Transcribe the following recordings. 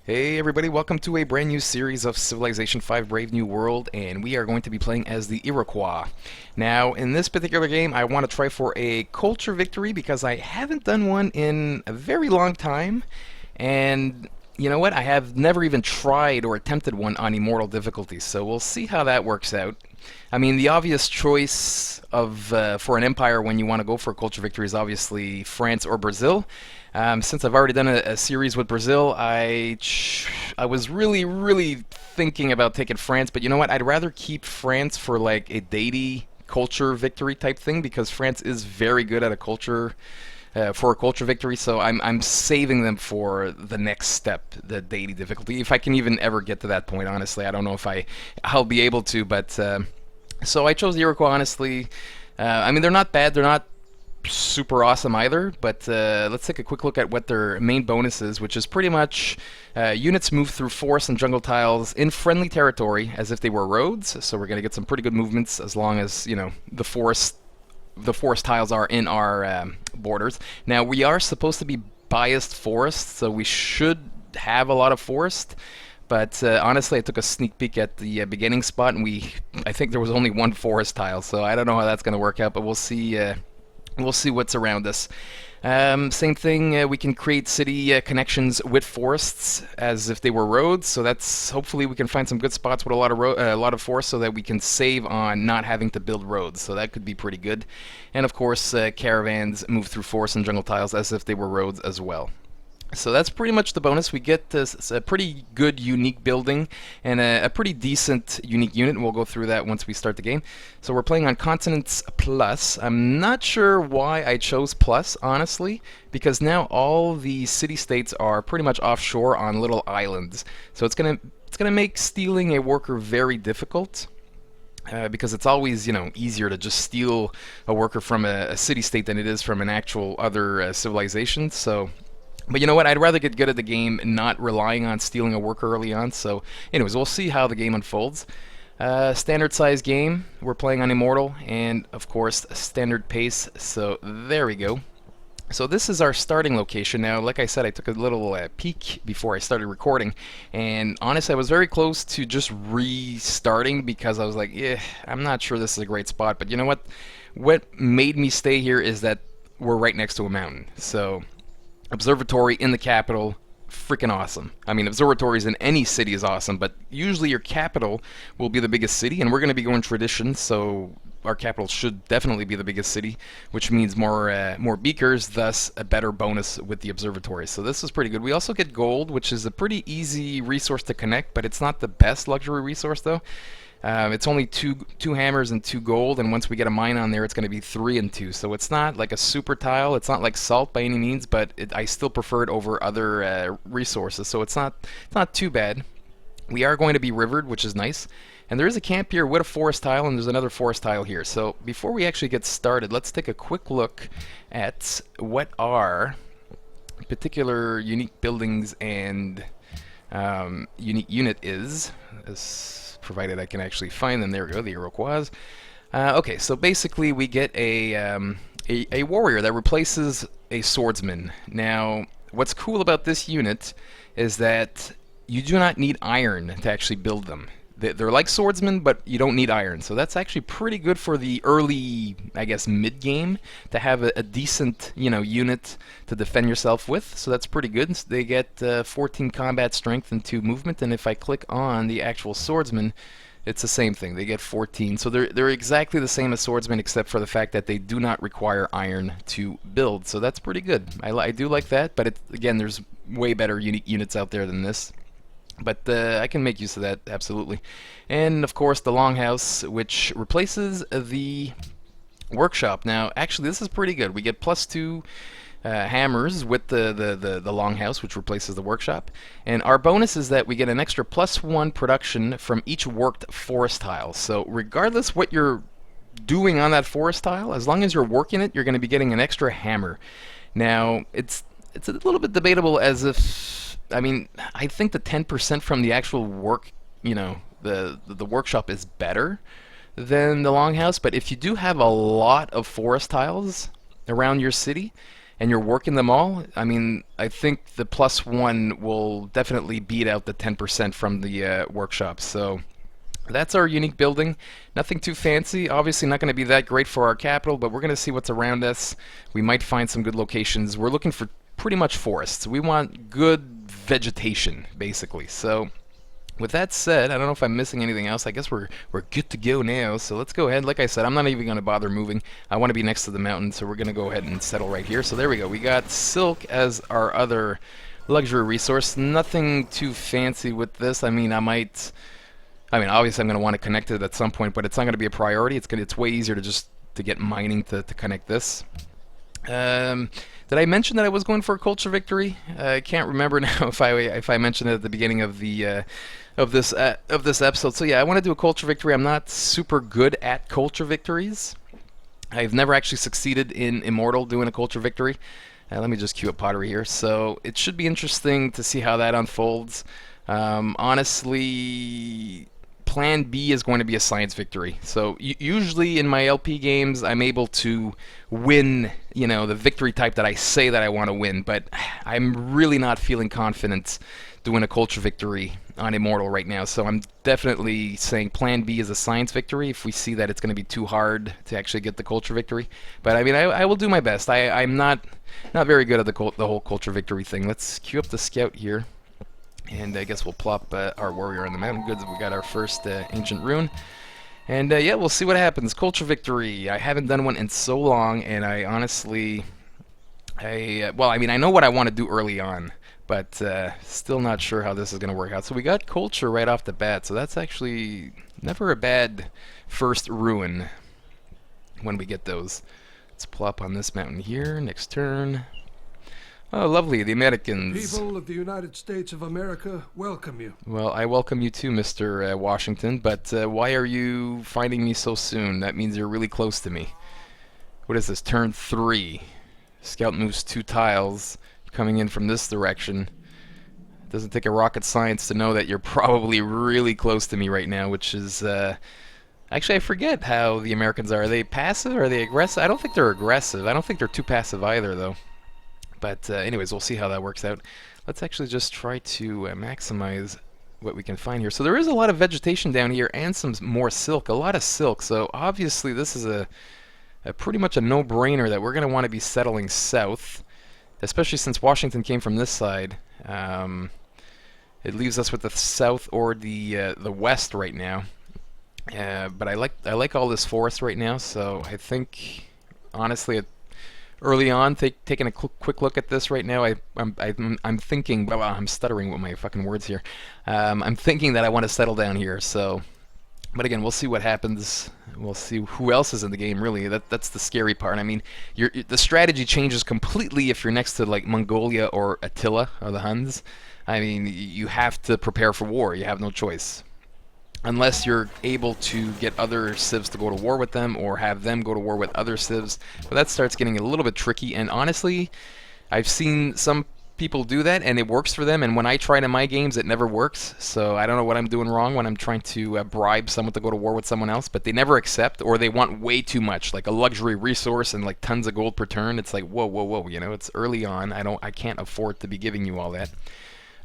Hey everybody, welcome to a brand new series of Civilization V Brave New World, and we are going to be playing as the Iroquois. Now, in this particular game, I want to try for a culture victory because I haven't done one in a very long time, and you know what? I have never even tried or attempted one on Immortal difficulty, so we'll see how that works out. I mean, the obvious choice of for an empire when you want to go for a culture victory is obviously France or Brazil. Since I've already done a series with Brazil, I was really thinking about taking France, but you know what? I'd rather keep France for like a deity culture victory type thing because France is very good at a culture for a culture victory. So I'm saving them for the next step, the deity difficulty, if I can even ever get to that point. Honestly, I don't know if I'll be able to, but so I chose the Iroquois. Honestly, I mean they're not bad. They're not super awesome either, but let's take a quick look at what their main bonus is, which is pretty much units move through forest and jungle tiles in friendly territory as if they were roads. So we're going to get some pretty good movements as long as, you know, the forest tiles are in our borders. Now we are supposed to be biased forest, so we should have a lot of forest. But honestly, I took a sneak peek at the beginning spot, and I think there was only one forest tile, so I don't know how that's going to work out, but we'll see. We'll see what's around us. Same thing, we can create city connections with forests as if they were roads, so that's hopefully we can find some good spots with a lot of forest so that we can save on not having to build roads, so that could be pretty good. And of course, caravans move through forest and jungle tiles as if they were roads as well. So that's pretty much the bonus. We get this a pretty good unique building and a pretty decent unique unit, and we'll go through that once we start the game. So we're playing on Continents Plus. I'm not sure why I chose Plus, honestly, because now all the city-states are pretty much offshore on little islands. So it's gonna make stealing a worker very difficult. Because it's always, you know, easier to just steal a worker from a city-state than it is from an actual other civilization. So but you know what? I'd rather get good at the game not relying on stealing a worker early on. So anyways, we'll see how the game unfolds. Standard size game. We're playing on Immortal and, of course, standard pace. So there we go. So this is our starting location. Now, like I said, I took a little peek before I started recording. And honestly, I was very close to just restarting because I was like, yeah, I'm not sure this is a great spot. But you know what? What made me stay here is that we're right next to a mountain. So observatory in the capital, freaking awesome. I mean, observatories in any city is awesome, but usually your capital will be the biggest city, and we're going to be going tradition, so our capital should definitely be the biggest city, which means more beakers, thus a better bonus with the observatory. So this is pretty good. We also get gold, which is a pretty easy resource to connect, but it's not the best luxury resource though. It's only two hammers and 2 gold, and once we get a mine on there, it's going to be 3 and 2. So it's not like a super tile. It's not like salt by any means, but I still prefer it over other resources. So it's not too bad. We are going to be rivered, which is nice. And there is a camp here with a forest tile, and there's another forest tile here. So before we actually get started, let's take a quick look at what our particular unique buildings and unique unit is. Provided I can actually find them. There we go, the Iroquois. Okay, so basically we get a warrior that replaces a swordsman. Now, what's cool about this unit is that you do not need iron to actually build them. They're like swordsmen, but you don't need iron. So that's actually pretty good for the early, I guess, mid-game to have a decent, you know, unit to defend yourself with. So that's pretty good. They get 14 combat strength and 2 movement. And if I click on the actual swordsman, it's the same thing. They get 14. So they're exactly the same as swordsmen, except for the fact that they do not require iron to build. So that's pretty good. I do like that. But again, there's way better unique units out there than this. But I can make use of that, absolutely. And, of course, the Longhouse, which replaces the Workshop. Now, actually, this is pretty good. We get +2 hammers with the Longhouse, which replaces the Workshop. And our bonus is that we get an extra +1 production from each worked forest tile. So regardless what you're doing on that forest tile, as long as you're working it, you're going to be getting an extra hammer. Now, it's a little bit debatable as if... I mean, I think the 10% from the actual work, you know, the workshop is better than the longhouse, but if you do have a lot of forest tiles around your city, and you're working them all, I mean, I think the +1 will definitely beat out the 10% from the workshop. So that's our unique building. Nothing too fancy. Obviously not going to be that great for our capital, but we're going to see what's around us. We might find some good locations. We're looking for pretty much forests. We want good vegetation, basically. So with that said, I don't know if I'm missing anything else. I guess we're good to go now. So let's go ahead. Like I said, I'm not even going to bother moving. I want to be next to the mountain, so we're going to go ahead and settle right here. So there we go. We got silk as our other luxury resource. Nothing too fancy with this. I mean, obviously I'm going to want to connect it at some point, but it's not going to be a priority. It's way easier to get mining to connect this. Did I mention that I was going for a culture victory? I can't remember now if I mentioned it at the beginning of the of this episode. So yeah, I want to do a culture victory. I'm not super good at culture victories. I've never actually succeeded in Immortal doing a culture victory. Let me just queue up pottery here. So it should be interesting to see how that unfolds. Honestly, Plan B is going to be a science victory. So usually in my LP games, I'm able to win, the victory type that I say that I want to win. But I'm really not feeling confident doing a culture victory on Immortal right now. So I'm definitely saying Plan B is a science victory if we see that it's going to be too hard to actually get the culture victory. But I mean, I will do my best. I'm not very good at the whole culture victory thing. Let's queue up the scout here. And I guess we'll plop our warrior on the mountain. Good, we got our first ancient rune. And yeah, we'll see what happens. Culture victory. I haven't done one in so long, and I honestly, I know what I want to do early on, but still not sure how this is going to work out. So we got culture right off the bat, so that's actually never a bad first rune when we get those. Let's plop on this mountain here. Next turn. Oh, lovely, the Americans. People of the United States of America welcome you. Well, I welcome you too, Mr. Washington, but why are you finding me so soon? That means you're really close to me. What is this, turn 3? Scout moves 2 tiles, coming in from this direction. It doesn't take a rocket science to know that you're probably really close to me right now, which is... Actually, I forget how the Americans are. Are they passive or are they aggressive? I don't think they're aggressive. I don't think they're too passive either, though. But anyways, we'll see how that works out. Let's actually just try to maximize what we can find here. So there is a lot of vegetation down here and some more silk, a lot of silk. So obviously this is a pretty much a no-brainer that we're going to want to be settling south, especially since Washington came from this side. It leaves us with the south or the west right now. But I like all this forest right now, so I think honestly early on, taking a quick look at this right now, I'm thinking, well, I'm stuttering with my fucking words here. I'm thinking that I want to settle down here. So, but again, we'll see what happens. We'll see who else is in the game. Really, that's the scary part. I mean, the strategy changes completely if you're next to like Mongolia or Attila or the Huns. I mean, you have to prepare for war. You have no choice. Unless you're able to get other civs to go to war with them or have them go to war with other civs. But that starts getting a little bit tricky, and honestly, I've seen some people do that and it works for them, and when I try it in my games it never works. So I don't know what I'm doing wrong when I'm trying to bribe someone to go to war with someone else, but they never accept, or they want way too much, like a luxury resource and like tons of gold per turn. It's like, whoa, whoa, whoa, it's early on. I can't afford to be giving you all that.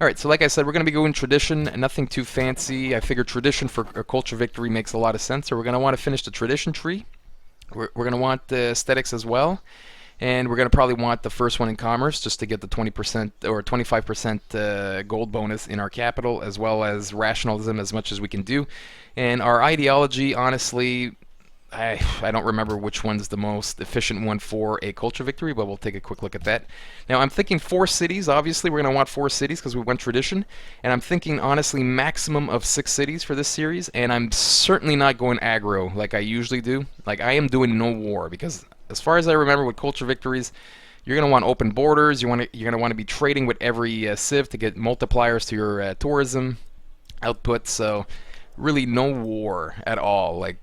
Alright, so like I said, we're going to be going tradition, nothing too fancy. I figure tradition for a culture victory makes a lot of sense, so we're going to want to finish the tradition tree. We're going to want the aesthetics as well, and we're going to probably want the first one in commerce just to get the 20% or 25% gold bonus in our capital, as well as rationalism as much as we can do. And our ideology, honestly, I don't remember which one's the most efficient one for a culture victory, but we'll take a quick look at that. Now, I'm thinking 4 cities. Obviously, we're going to want 4 cities because we went tradition. And I'm thinking, honestly, maximum of 6 cities for this series. And I'm certainly not going aggro like I usually do. Like, I am doing no war because, as far as I remember with culture victories, you're going to want open borders. You're going to want to be trading with every civ to get multipliers to your tourism output. So, really no war at all. Like,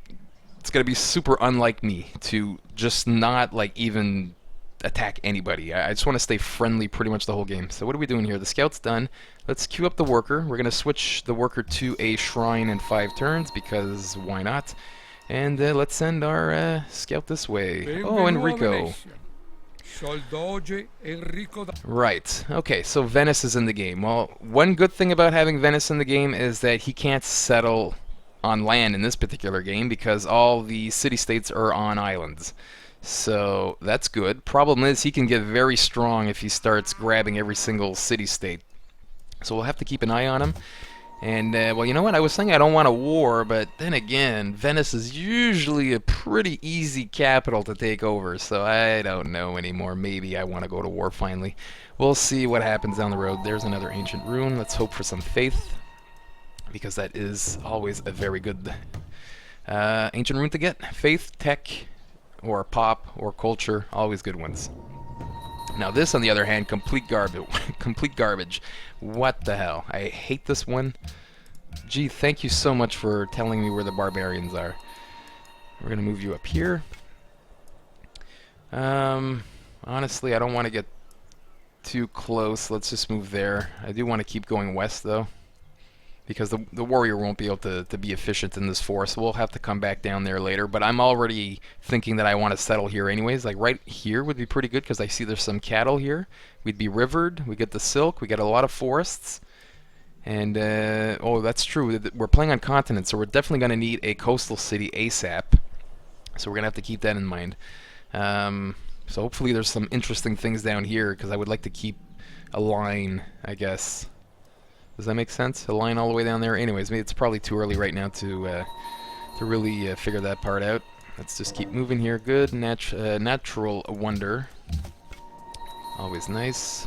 it's going to be super unlike me to just not like even attack anybody. I just want to stay friendly pretty much the whole game. So what are we doing here? The scout's done. Let's queue up the worker. We're going to switch the worker to a shrine in 5 turns because why not? And let's send our scout this way. Oh, Enrico. Right. Okay, so Venice is in the game. Well, one good thing about having Venice in the game is that he can't settle on land in this particular game because all the city-states are on islands. So that's good. Problem is he can get very strong if he starts grabbing every single city-state. So we'll have to keep an eye on him. And, well, you know what? I was saying I don't want a war, but then again, Venice is usually a pretty easy capital to take over, so I don't know anymore. Maybe I want to go to war finally. We'll see what happens down the road. There's another ancient rune. Let's hope for some faith, because that is always a very good ancient rune to get. Faith, tech, or pop, or culture, always good ones. Now this, on the other hand, complete garbage. Complete garbage. What the hell? I hate this one. Gee, thank you so much for telling me where the barbarians are. We're gonna move you up here. Honestly, I don't want to get too close. Let's just move there. I do want to keep going west, though, because the warrior won't be able to be efficient in this forest. We'll have to come back down there later, but I'm already thinking that I want to settle here anyways. Like right here would be pretty good because I see there's some cattle here. We'd be rivered, we get the silk, we get a lot of forests. And, oh, that's true. We're playing on continent, so we're definitely going to need a coastal city ASAP. So we're going to have to keep that in mind. So hopefully there's some interesting things down here because I would like to keep a line, I guess. Does that make sense? A line all the way down there? Anyways, maybe it's probably too early right now to really figure that part out. Let's just keep moving here. Good. Natural wonder. Always nice.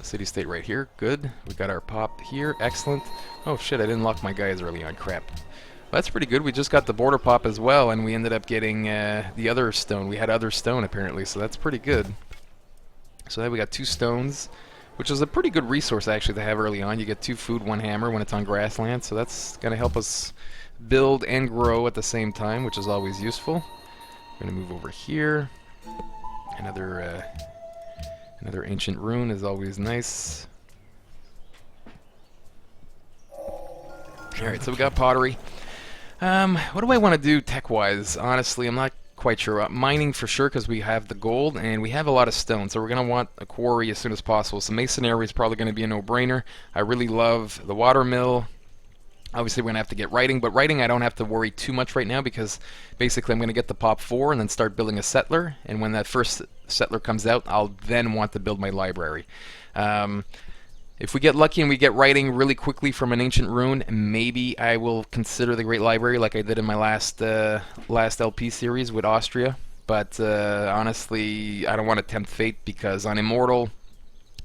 City-state right here. Good. We got our pop here. Excellent. Oh shit, I didn't lock my guys early on. Crap. Well, that's pretty good. We just got the border pop as well, and we ended up getting the other stone. We had other stone, apparently, so that's pretty good. So then we got 2 stones, which is a pretty good resource, actually, to have early on. You get 2 food, 1 hammer when it's on grassland, so that's going to help us build and grow at the same time, which is always useful. We're going to move over here. Another ancient rune is always nice. Alright, so we got pottery. What do I want to do tech-wise? Honestly, I'm not quite sure. Mining for sure, because we have the gold, and we have a lot of stone, so we're going to want a quarry as soon as possible. So masonry is probably going to be a no-brainer. I really love the watermill. Obviously, we're going to have to get writing, but writing I don't have to worry too much right now, because basically I'm going to get the pop 4 and then start building a settler, and when that first settler comes out, I'll then want to build my library. If we get lucky and we get writing really quickly from an ancient rune, maybe I will consider the Great Library like I did in my last LP series with Austria. But honestly, I don't want to tempt fate because on Immortal,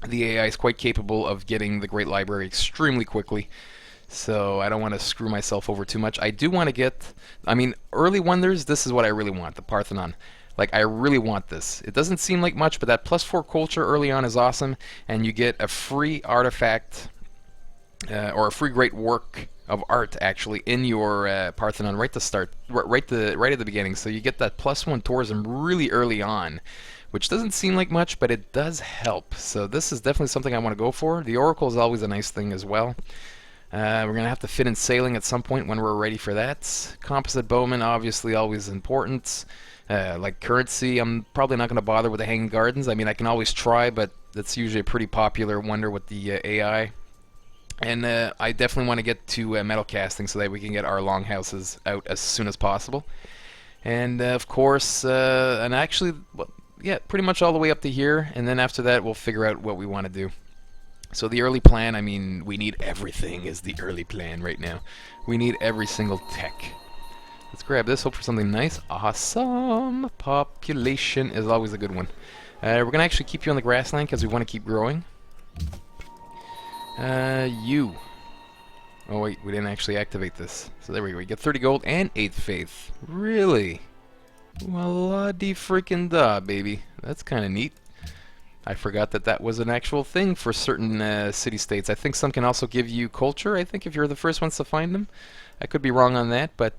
the AI is quite capable of getting the Great Library extremely quickly. So I don't want to screw myself over too much. I do want to get, I mean, early wonders, this is what I really want, the Parthenon. Like, I really want this. It doesn't seem like much, but that +4 culture early on is awesome, and you get a free artifact, or a free great work of art, actually, in your Parthenon right to start, right at the beginning. So you get that +1 tourism really early on, which doesn't seem like much, but it does help. So this is definitely something I want to go for. The Oracle is always a nice thing as well. We're going to have to fit in sailing at some point when we're ready for that. Composite bowman, obviously, always important. Like currency, I'm probably not going to bother with the Hanging Gardens. I mean, I can always try, but that's usually a pretty popular wonder with the AI. And I definitely want to get to metal casting so that we can get our longhouses out as soon as possible. And of course, and actually, well, yeah, pretty much all the way up to here. And then after that, we'll figure out what we want to do. So the early plan, I mean, we need everything is the early plan right now. We need every single tech. Let's grab this, hope for something nice. Awesome! Population is always a good one. We're going to actually keep you on the grassland because we want to keep growing. You. Oh wait, we didn't actually activate this. So there we go, we get 30 gold and 8 faith. Really? Well, la-de-freaking-da, baby. That's kind of neat. I forgot that that was an actual thing for certain city-states. I think some can also give you culture, I think, if you're the first ones to find them. I could be wrong on that, but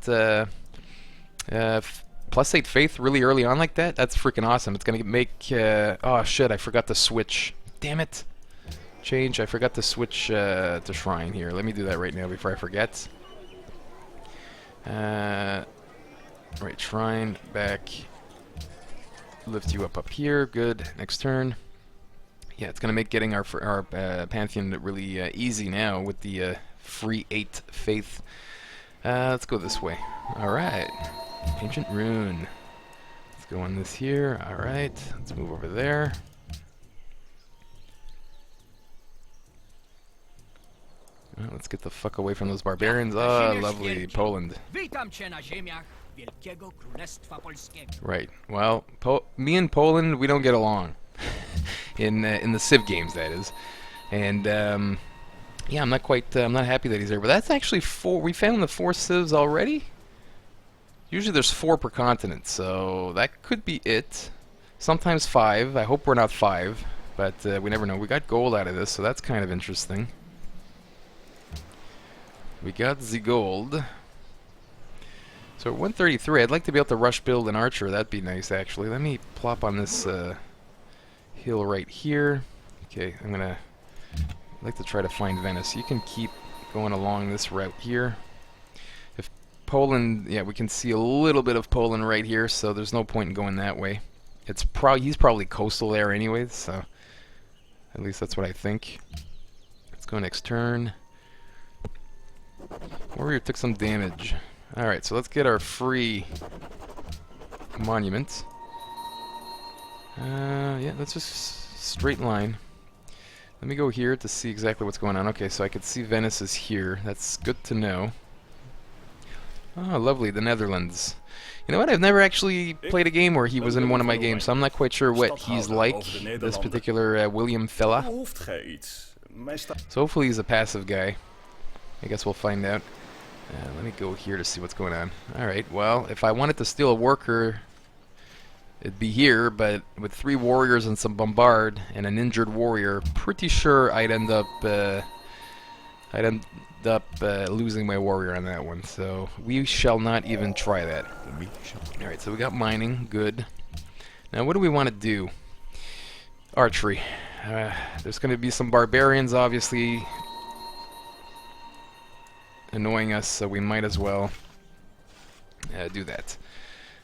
+8 faith really early on like that, that's freaking awesome. It's going to make... oh, shit, I forgot to switch. Damn it. Change, I forgot to switch to shrine here. Let me do that right now before I forget. Right, shrine, back. Lift you up here. Good. Next turn. Yeah, it's gonna make getting our Pantheon really easy now with the free 8 faith. Let's go this way. Alright. Ancient Rune. Let's go on this here. Alright. Let's move over there. Let's get the fuck away from those barbarians. Oh, lovely. Poland. Right. Well, me and Poland, we don't get along. in the Civ games, that is. And, yeah, I'm not happy that he's there. But that's actually 4. We found the 4 civs already? Usually there's 4 per continent, so that could be it. Sometimes 5. I hope we're not 5. But we never know. We got gold out of this, so that's kind of interesting. We got the gold. So at 133, I'd like to be able to rush build an archer. That'd be nice, actually. Let me plop on this hill right here. Okay, I'd like to try to find Venice. You can keep going along this route here. If Poland, yeah, we can see a little bit of Poland right here, so there's no point in going that way. He's probably coastal there anyways, so at least that's what I think. Let's go next turn. Warrior took some damage. Alright, so let's get our free monument. Yeah, that's just straight line. Let me go here to see exactly what's going on. Okay, so I could see Venice is here. That's good to know. Oh, lovely, the Netherlands. You know what, I've never actually played a game where he was in one of my games, so I'm not quite sure what he's like, this particular William fella. So hopefully he's a passive guy. I guess we'll find out. Let me go here to see what's going on. Alright, well, if I wanted to steal a worker, it'd be here, but with 3 warriors and some bombard and an injured warrior, pretty sure I'd end up losing my warrior on that one. So we shall not even try that. Alright, so we got mining, good. Now what do we want to do? Archery. There's going to be some barbarians, obviously, annoying us, so we might as well do that.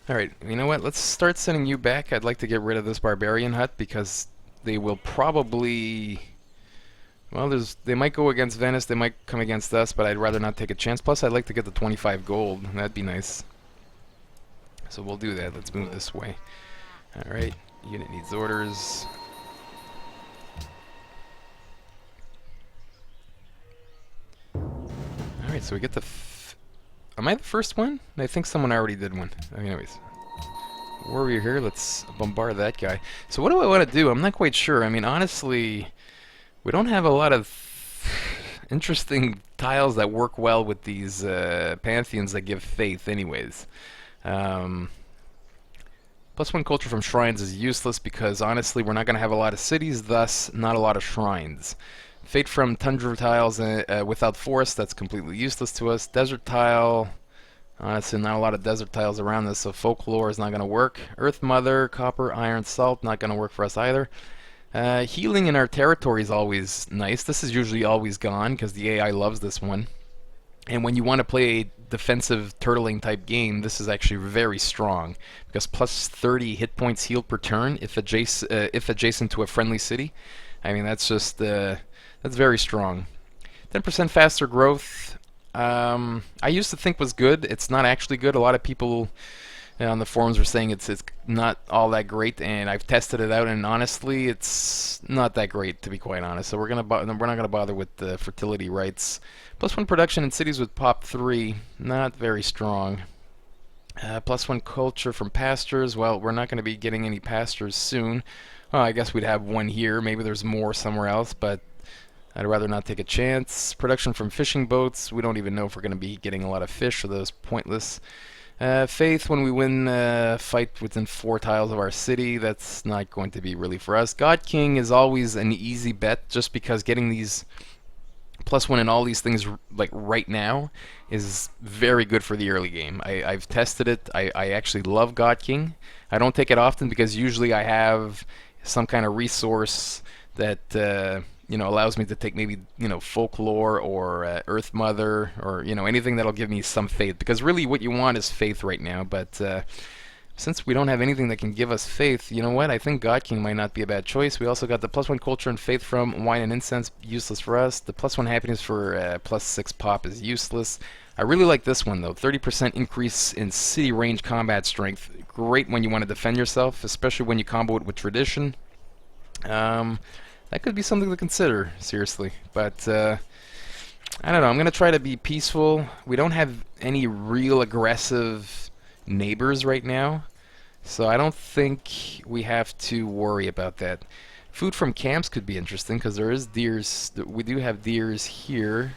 Alright, you know what? Let's start sending you back. I'd like to get rid of this barbarian hut because they will probably... Well, they might go against Venice, they might come against us, but I'd rather not take a chance. Plus, I'd like to get the 25 gold. That'd be nice. So we'll do that. Let's move this way. Alright, unit needs orders. Alright, so we get the... Am I the first one? I think someone already did one. Anyways. Warrior here, let's bombard that guy. So what do I want to do? I'm not quite sure. I mean, honestly, we don't have a lot of interesting tiles that work well with these pantheons that give faith anyways. +1 culture from shrines is useless because, honestly, we're not going to have a lot of cities, thus not a lot of shrines. Fate from tundra tiles without forest, that's completely useless to us. Desert tile, honestly not a lot of desert tiles around this, so folklore is not going to work. Earth Mother, copper, iron, salt, not going to work for us either. Healing in our territory is always nice. This is usually always gone because the AI loves this one. And when you want to play a defensive turtling type game, this is actually very strong because plus 30 hit points healed per turn if adjacent to a friendly city. I mean, that's just... that's very strong. 10% faster growth. I used to think was good. It's not actually good. A lot of people on the forums were saying it's not all that great, and I've tested it out, and honestly, it's not that great, to be quite honest. So we're not gonna bother with the fertility rights. +1 production in cities with pop 3, not very strong. +1 culture from pastures. Well, we're not going to be getting any pastures soon. Oh, I guess we'd have one here. Maybe there's more somewhere else, but I'd rather not take a chance. Production from fishing boats. We don't even know if we're going to be getting a lot of fish, so those pointless. Faith, when we win a fight within 4 tiles of our city, that's not going to be really for us. God King is always an easy bet, just because getting these +1 in all these things like right now is very good for the early game. I've tested it. I actually love God King. I don't take it often because usually I have some kind of resource that allows me to take maybe, folklore or Earth Mother or, anything that'll give me some faith. Because really what you want is faith right now, but since we don't have anything that can give us faith, you know what? I think God King might not be a bad choice. We also got the +1 culture and faith from wine and incense, useless for us. The +1 happiness for +6 pop is useless. I really like this one though. 30% increase in city range combat strength. Great when you want to defend yourself, especially when you combo it with tradition. That could be something to consider, seriously. But I don't know. I'm going to try to be peaceful. We don't have any real aggressive neighbors right now, so I don't think we have to worry about that. Food from camps could be interesting because there is deers. We do have deers here.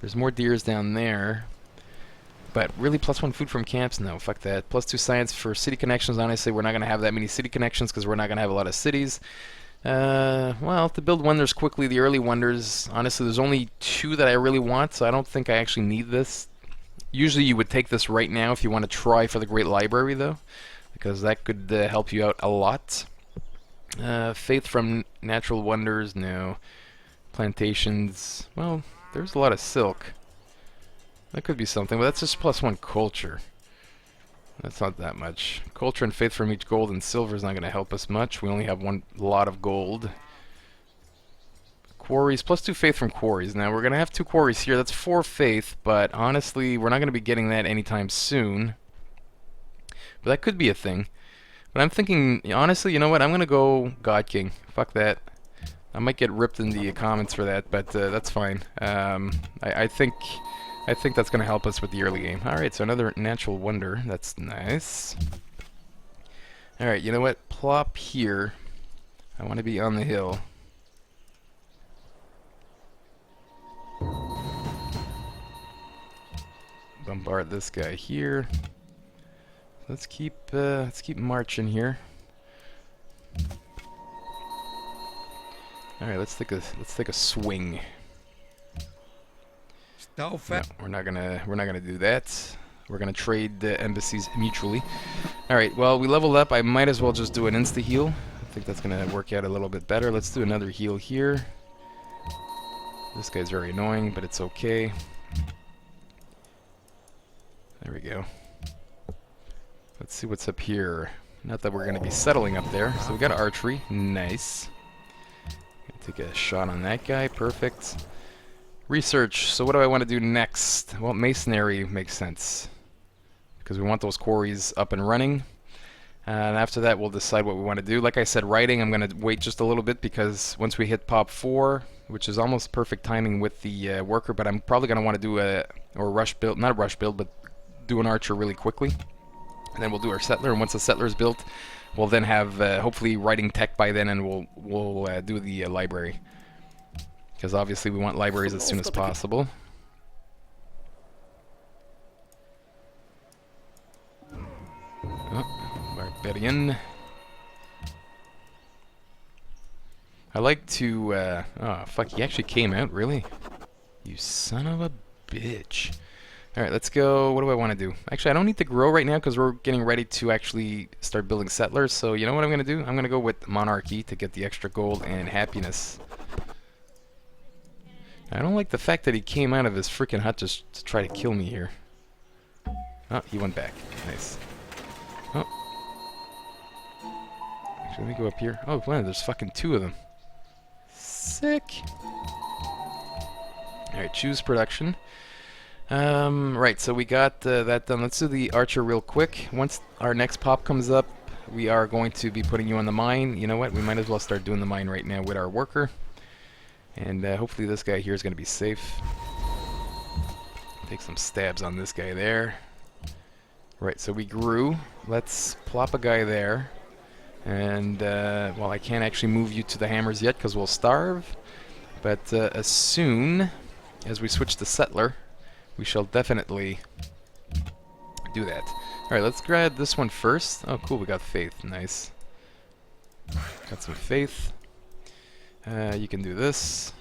There's more deers down there. But really, +1 food from camps? No, fuck that. +2 science for city connections. Honestly, we're not going to have that many city connections because we're not going to have a lot of cities. Well, to build wonders quickly, the early wonders, honestly, there's only 2 that I really want, so I don't think I actually need this. Usually you would take this right now if you want to try for the Great Library, though, because that could help you out a lot. Faith from natural wonders, no. Plantations, well, there's a lot of silk. That could be something, but that's just +1 culture. That's not that much. Culture and faith from each gold and silver is not going to help us much. We only have one lot of gold. Quarries, +2 faith from quarries. Now, we're going to have 2 quarries here. That's 4 faith, but honestly, we're not going to be getting that anytime soon. But that could be a thing. But I'm thinking, honestly, you know what? I'm going to go God King. Fuck that. I might get ripped in the comments for that, but that's fine. I think that's going to help us with the early game. Alright, so another natural wonder. That's nice. Alright, you know what? Plop here. I want to be on the hill. Bombard this guy here. Let's keep marching here. Alright, let's take a swing. No, we're not gonna do that. We're gonna trade the embassies mutually. Alright, well, we leveled up. I might as well just do an insta heal. I think that's gonna work out a little bit better. Let's do another heal here. This guy's very annoying, but it's okay. There we go. Let's see what's up here. Not that we're gonna be settling up there. So we got archery. Nice. Take a shot on that guy. Perfect. Research. So what do I want to do next? Well, masonry makes sense because we want those quarries up and running. And after that, we'll decide what we want to do. Like I said, writing, I'm going to wait just a little bit because once we hit pop 4, which is almost perfect timing with the worker, but I'm probably going to want to do a rush build, not a rush build, but do an archer really quickly. And then we'll do our settler, and once the settler is built, we'll then have hopefully writing tech by then, and we'll do the library. Because obviously we want libraries as soon as possible. Oh, barbarian. I like to, oh fuck, he actually came out, really? You son of a bitch. Alright, let's go. What do I want to do? Actually, I don't need to grow right now because we're getting ready to actually start building settlers. So you know what I'm going to do? I'm going to go with monarchy to get the extra gold and happiness. I don't like the fact that he came out of his freaking hut just to try to kill me here. Oh, he went back. Nice. Oh. Actually, let me go up here. Oh, wow, there's fucking 2 of them. Sick. Alright, choose production. Right, so we got that done. Let's do the archer real quick. Once our next pop comes up, we are going to be putting you on the mine. You know what? We might as well start doing the mine right now with our worker. And hopefully this guy here is going to be safe. Take some stabs on this guy there. Right, so we grew. Let's plop a guy there. And, well, I can't actually move you to the hammers yet because we'll starve. But as soon as we switch to settler, we shall definitely do that. Alright, let's grab this one first. Oh, cool, we got faith. Nice. Got some faith. You can do this.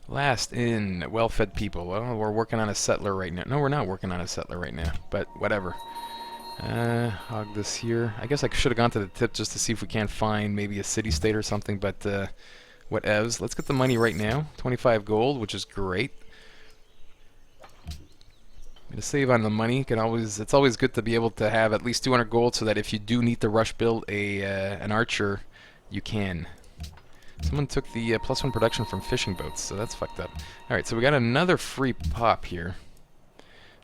Last in, well-fed people. Well, we're working on a settler right now. No, we're not working on a settler right now, but whatever. Hog this here. I guess I should have gone to the tip just to see if we can't find maybe a city-state or something, but whatevs. Let's get the money right now. 25 gold, which is great. I'm going to save on the money. It's always good to be able to have at least 200 gold so that if you do need to rush build an archer, you can. Someone took the +1 production from fishing boats, so that's fucked up. Alright, so we got another free pop here.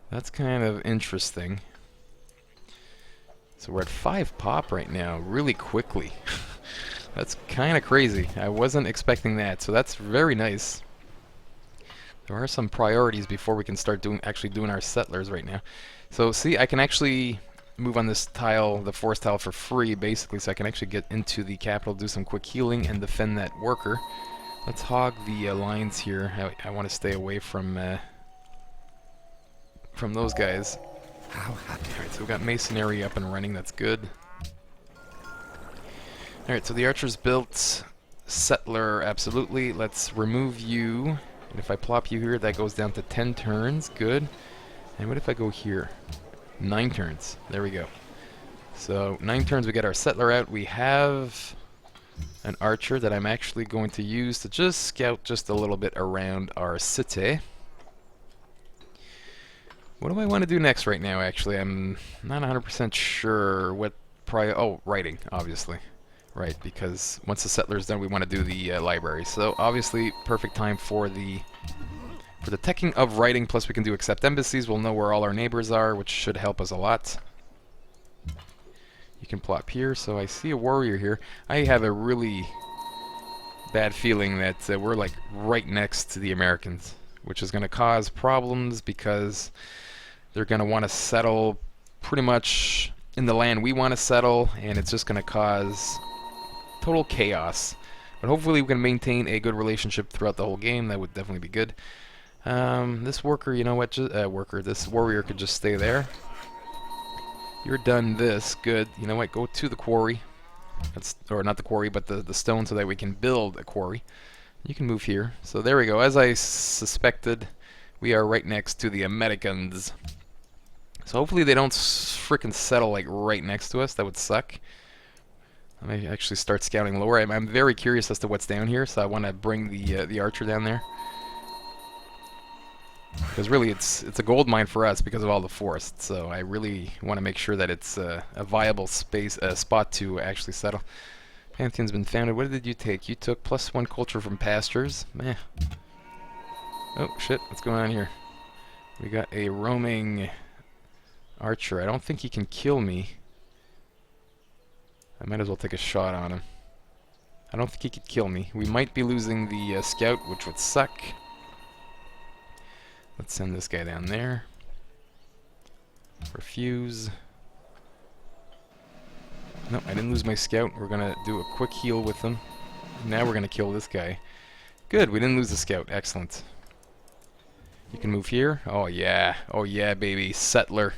That's kind of interesting. So we're at 5 pop right now, really quickly. That's kind of crazy. I wasn't expecting that, so that's very nice. There are some priorities before we can start actually doing our settlers right now. So see, I can actually move on this tile, the forest tile, for free, basically, so I can actually get into the capital, do some quick healing, and defend that worker. Let's hog the lines here. I want to stay away from those guys. Alright, so we've got masonry up and running, that's good. Alright, so the archer's built. Settler, absolutely. Let's remove you. And if I plop you here, that goes down to 10 turns, good. And what if I go here? 9 turns, there we go. So 9 turns, we get our settler out. We have an archer that I'm actually going to use to just scout just a little bit around our city. What do I want to do next right now, actually? I'm not 100% sure what oh, writing, obviously. Right, because once the settler's done, we want to do the library. So, obviously, perfect time for the teching of writing, plus we can do accept embassies. We'll know where all our neighbors are, which should help us a lot. You can plop here, so I see a warrior here. I have a really bad feeling that we're, like, right next to the Americans, which is going to cause problems because they're going to want to settle pretty much in the land we want to settle, and it's just going to cause total chaos. But hopefully we can maintain a good relationship throughout the whole game. That would definitely be good. This worker, you know what, this warrior could just stay there. You're done this, good. You know what, go to the quarry. Or not the quarry, but the stone, so that we can build a quarry. You can move here. So there we go. As I suspected, we are right next to the Americans. So hopefully they don't frickin' settle like right next to us. That would suck. I may actually start scouting lower. I'm very curious as to what's down here, so I want to bring the archer down there. Because really it's a gold mine for us because of all the forests. So I really want to make sure that it's a viable spot to actually settle. Pantheon's been founded. What did you take? You took +1 culture from pastures. Meh. Oh shit, what's going on here? We got a roaming archer. I don't think he can kill me. I might as well take a shot on him. I don't think he could kill me. We might be losing the scout, which would suck. Let's send this guy down there. Refuse. No, I didn't lose my scout. We're gonna do a quick heal with him. Now we're gonna kill this guy. Good, we didn't lose the scout. Excellent. You can move here. Oh yeah. Oh yeah, baby. Settler.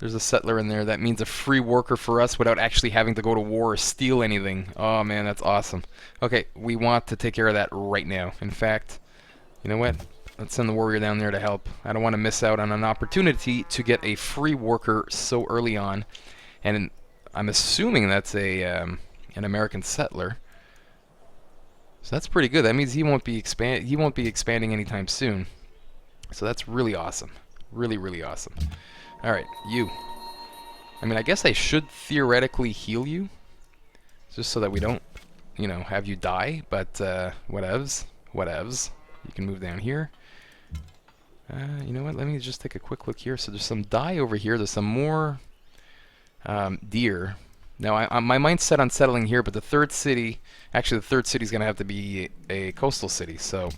There's a settler in there. That means a free worker for us without actually having to go to war or steal anything. Oh man, that's awesome. Okay, we want to take care of that right now. In fact, you know what? Let's send the warrior down there to help. I don't want to miss out on an opportunity to get a free worker so early on. And I'm assuming that's an American settler. So that's pretty good. That means he won't be expanding anytime soon. So that's really awesome. Really, really awesome. Alright, you. I mean, I guess I should theoretically heal you. Just so that we don't, you know, have you die. But, whatevs. Whatevs. You can move down here. You know what? Let me just take a quick look here. So there's some dye over here. There's some more deer. Now, my mind's set on settling here, but the third city... Actually, the third city is going to have to be a coastal city, so...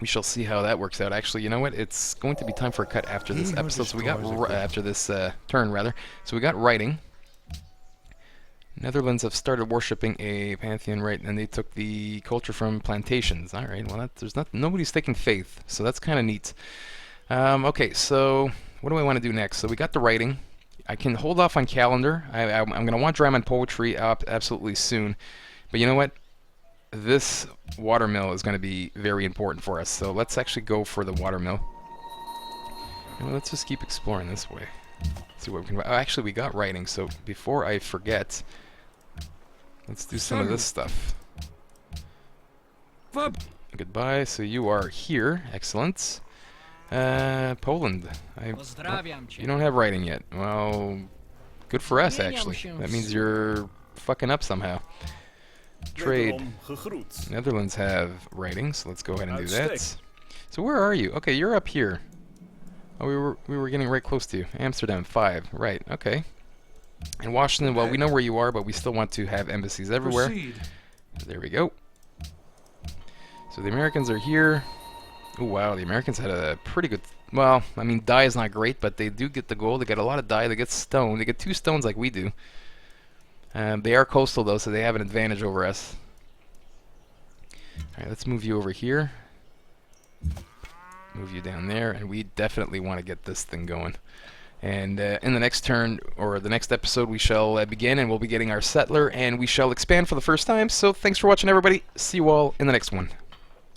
We shall see how that works out. Actually, you know what? It's going to be time for a cut after this episode. So we got after this turn, rather. So we got writing. Netherlands have started worshipping a pantheon, right? And they took the culture from plantations. All right. Well, nobody's taking faith, so that's kind of neat. Okay. So what do I want to do next? So we got the writing. I can hold off on calendar. I'm going to want drama and poetry up absolutely soon. But you know what? This watermill is going to be very important for us, so let's actually go for the watermill. Let's just keep exploring this way. Let's see what we can. Oh, actually, we got writing. So before I forget, let's do some of this stuff. Goodbye. So you are here. Excellent. Poland. You don't have writing yet. Well, good for us, actually. That means you're fucking up somehow. Trade. Netherlands have writing, so let's go ahead and do that. So where are you? Okay, you're up here. Oh, we were getting right close to you. Amsterdam 5. Right. Okay. And Washington. Well, we know where you are, but we still want to have embassies everywhere. Proceed. There we go. So the Americans are here. Oh wow, the Americans had a pretty good. Well, I mean, dye is not great, but they do get the gold. They get a lot of dye. They get stone. They get 2 stones like we do. They are coastal though, so they have an advantage over us. Alright, let's move you over here. Move you down there, and we definitely want to get this thing going. And in the next turn, or the next episode, we shall begin, and we'll be getting our settler, and we shall expand for the first time. So thanks for watching, everybody. See you all in the next one.